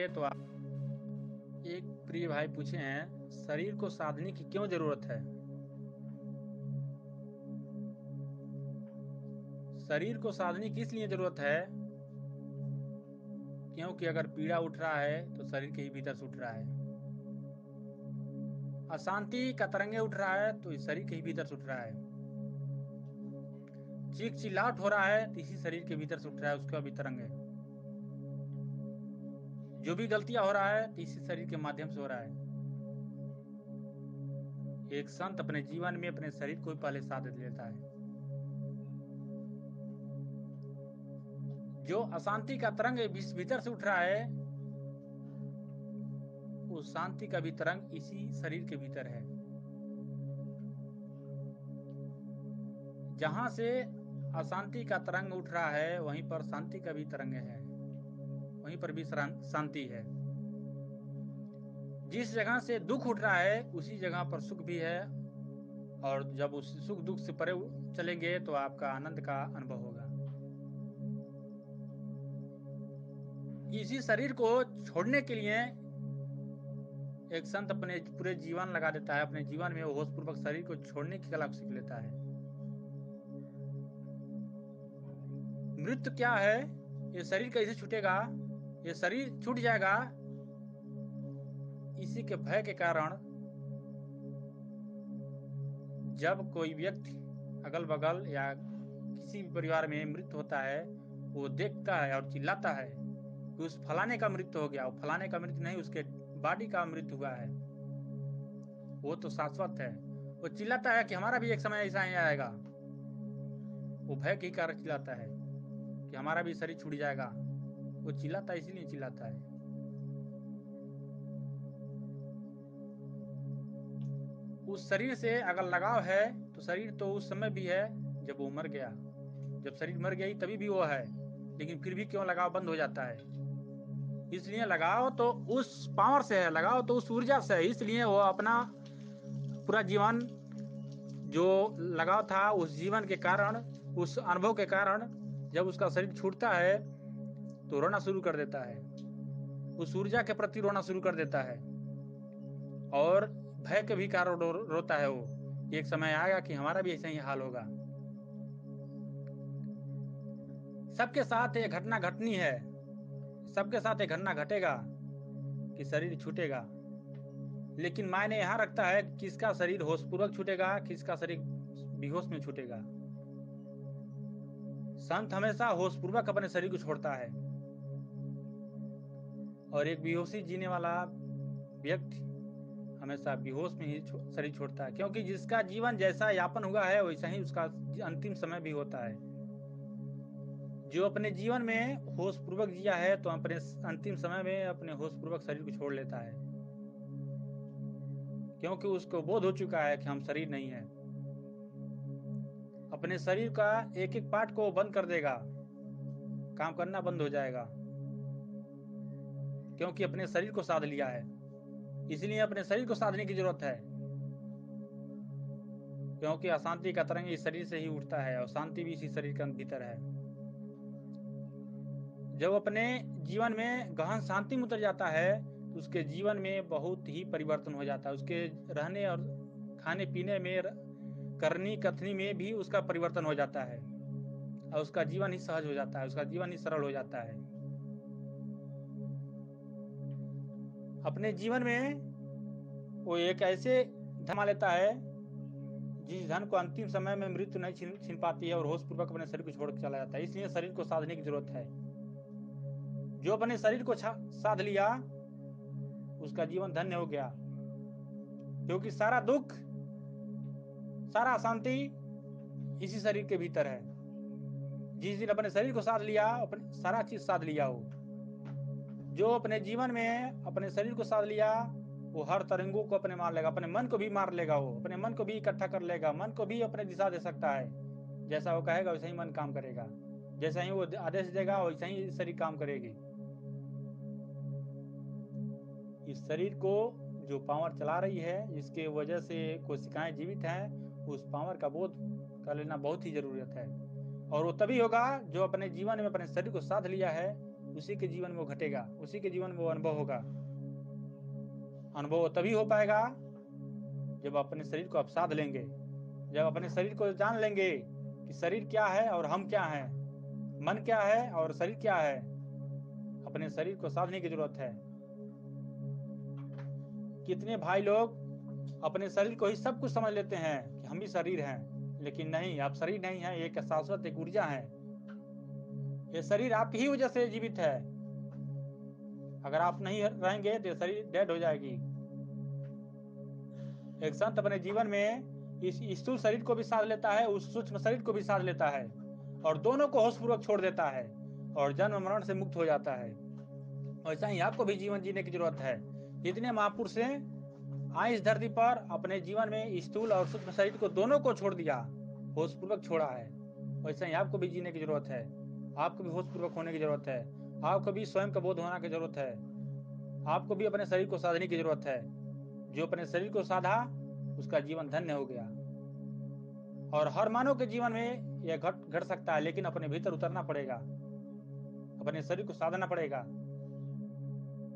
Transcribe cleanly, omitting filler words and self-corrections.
देखें तो एक प्रिय भाई पूछे हैं, शरीर को साधने की क्यों जरूरत है? शरीर को साधने की इसलिए जरूरत है क्योंकि अगर पीड़ा उठ रहा है तो शरीर के ही भीतर से उठ रहा है। अशांति का तरंगे उठ रहा है तो इस शरीर के ही भीतर से उठ रहा है। चीख चिल्लाहट हो रहा है तो इसी शरीर के भीतर से उठ रहा है, उसका भी तरंग है। जो भी गलतियां हो रहा है तो इसी शरीर के माध्यम से हो रहा है। एक संत अपने जीवन में अपने शरीर को ही पहले साध लेता है। जो अशांति का तरंग भीतर से उठ रहा है, उस शांति का भी तरंग इसी शरीर के भीतर है। जहां से अशांति का तरंग उठ रहा है वहीं पर शांति का भी तरंग है, वहीं पर भी शांति है। जिस जगह से दुख उठ रहा है उसी जगह पर सुख भी है, और जब उस सुख दुख से परे चलेंगे तो आपका आनंद का अनुभव होगा। इसी शरीर को छोड़ने के लिए एक संत अपने पूरे जीवन लगा देता है। अपने जीवन में वो होशपूर्वक शरीर को छोड़ने की कला को सीख लेता है। मृत्यु क्या है, ये शरीर कैसे छूटेगा, ये शरीर छूट जाएगा, इसी के भय के कारण जब कोई व्यक्ति अगल बगल या किसी भी परिवार में मृत्यु होता है, वो देखता है और चिल्लाता है कि उस फलाने का मृत्यु हो गया। वो फलाने का मृत्यु नहीं, उसके बॉडी का मृत्यु हुआ है, वो तो शाश्वत है। वो चिल्लाता है कि हमारा भी एक समय ऐसा ही आएगा। वो भय के कारण चिल्लाता है कि हमारा भी शरीर छूट जाएगा। वो चिल्लाता है, इसीलिए चिल्लाता है। उस शरीर से अगर लगाव है तो शरीर तो उस समय भी है जब वो मर गया। जब शरीर मर गई तभी भी वो है, लेकिन फिर भी क्यों लगाव बंद हो जाता है? इसलिए लगाव तो उस पावर से है, लगाव तो उस ऊर्जा से है। इसलिए वो अपना पूरा जीवन जो लगाव था उस जीवन के कारण, उस अनुभव के कारण, जब उसका शरीर छूटता है तो रोना शुरू कर देता है। उस ऊर्जा के प्रति रोना शुरू कर देता है और भय के भी कारण रोता है। वो एक समय आएगा कि हमारा भी ऐसा ही हाल होगा। सबके साथ ये घटना घटनी है, सबके साथ ये घटना घटेगा कि शरीर छूटेगा, लेकिन मायने यहां रखता है किसका शरीर होशपूर्वक छूटेगा, किसका शरीर बेहोश में छूटेगा। संत हमेशा होशपूर्वक अपने शरीर को छोड़ता है, और एक बेहोशी जीने वाला व्यक्ति हमेशा बेहोश में ही शरीर छोड़ता है, क्योंकि जिसका जीवन जैसा यापन हुआ है वैसा ही उसका अंतिम समय भी होता है। जो अपने जीवन में होशपूर्वक जिया है तो अपने अंतिम समय में अपने होशपूर्वक शरीर को छोड़ लेता है, क्योंकि उसको बोध हो चुका है कि हम शरीर नहीं है। अपने शरीर का एक एक पार्ट को बंद कर देगा, काम करना बंद हो जाएगा, क्योंकि अपने शरीर को साध लिया है। इसलिए अपने शरीर को साधने की जरूरत है, क्योंकि अशांति का तरंग इस शरीर से ही उठता है और शांति भी इसी शरीर के भीतर है। जब अपने जीवन में गहन शांति में उतर जाता है तो उसके जीवन में बहुत ही परिवर्तन हो जाता है। उसके रहने और खाने पीने में, करनी कथनी में भी उसका परिवर्तन हो जाता है, और उसका जीवन ही सहज हो जाता है, उसका जीवन ही सरल हो जाता है। अपने जीवन में वो एक ऐसे धन लेता है जिस धन को अंतिम समय में मृत्यु नहीं छीन पाती है, और होशपूर्वक अपने शरीर को छोड़ के चला जाता है। इसलिए शरीर को साधने की जरूरत है। जो अपने शरीर को साध लिया उसका जीवन धन्य हो गया, क्योंकि सारा दुख, सारा अशांति इसी शरीर के भीतर है। जिस दिन अपने शरीर को साध लिया, अपने सारा चीज साध लिया। हो जो अपने जीवन में अपने शरीर को साध लिया वो हर तरंगों को अपने मार लेगा, अपने मन को भी मार लेगा। वो अपने मन को भी इकट्ठा कर लेगा, मन को भी अपने दिशा दे सकता है। जैसा वो कहेगा वैसा ही मन काम करेगा, जैसा ही वो आदेश देगा वैसा ही शरीर काम करेगी। इस शरीर को जो पावर चला रही है, जिसके वजह से कोशिकाएं जीवित हैं, उस पावर का बोध कर लेना बहुत ही जरूरत है। और वो तभी होगा जो अपने जीवन में अपने शरीर को साध लिया है, उसी के जीवन में वो घटेगा, उसी के जीवन में वो अनुभव होगा। अनुभव तभी हो पाएगा जब अपने शरीर को अवसाद लेंगे, जब अपने शरीर को जान लेंगे कि शरीर क्या है और हम क्या हैं, मन क्या है और शरीर क्या है। अपने शरीर को साधने की जरूरत है। कितने भाई लोग अपने शरीर को ही सब कुछ समझ लेते हैं कि हम ही शरीर हैं, लेकिन नहीं, आप शरीर नहीं है, एक शाश्वत एक ऊर्जा है। ये शरीर आपकी ही वजह से जीवित है। अगर आप नहीं रहेंगे तो शरीर डेड हो जाएगी। एक संत अपने जीवन में इस स्थूल शरीर को भी साध लेता है, उस सूक्ष्म शरीर को भी साध लेता है, और दोनों को होशपूर्वक छोड़ देता है और जन्म मरण से मुक्त हो जाता है। वैसा ही आपको भी जीवन जीने की जरूरत है। जितने महापुरुष हैं आए इस धरती पर, अपने जीवन में स्थूल और सूक्ष्म शरीर को दोनों को छोड़ दिया, होशपूर्वक छोड़ा है। वैसा ही आपको भी जीने की जरूरत है। आपको भी होशपूर्वक होने की जरूरत है। आपको भी स्वयं का बोध होने की जरूरत है। आपको भी अपने शरीर को साधने की जरूरत है। जो अपने शरीर को साधा उसका जीवन धन्य हो गया। और हर मानव के जीवन में यह घट सकता है, लेकिन अपने भीतर उतरना पड़ेगा, अपने शरीर को साधना पड़ेगा।